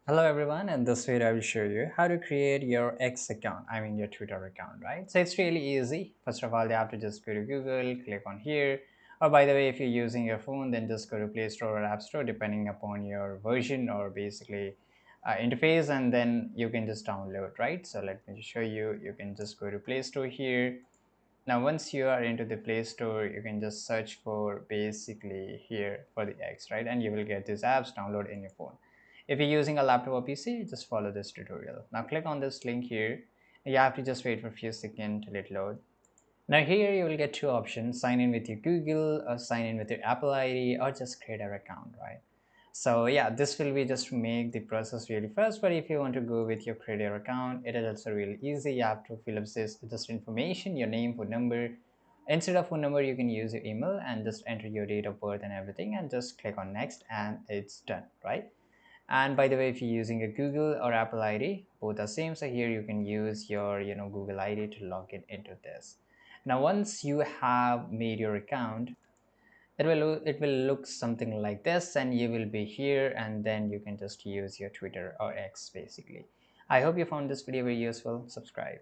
Hello everyone, and this video I will show you how to create your X account, your Twitter account, right? So it's really easy. First of all, you have to just go to Google, click on here. Or by the way, if you're using your phone, then just go to Play Store or App Store, depending upon your version or basically interface, and then you can just download, right? So let me just show you. You can just go to Play Store here. Now, once you are into the Play Store, you can just search for basically here for the X, right? And you will get these apps download in your phone. If you're using a laptop or PC, just follow this tutorial. Now click on this link here. You have to just wait for a few seconds till it load. Now here you will get two options, sign in with your Google or sign in with your Apple ID or just create an account, right? So yeah, this will be just to make the process really fast, but if you want to go with your creator account, it is also really easy. You have to fill up this just information, your name, phone number. Instead of phone number, you can use your email and just enter your date of birth and everything and just click on next and it's done, right? And by the way, if you're using a Google or Apple ID, both are same. So here you can use your Google ID to log in into this. Now once you have made your account, it will look something like this, and you will be here, and then you can just use your Twitter or X basically. I hope you found this video very useful. Subscribe.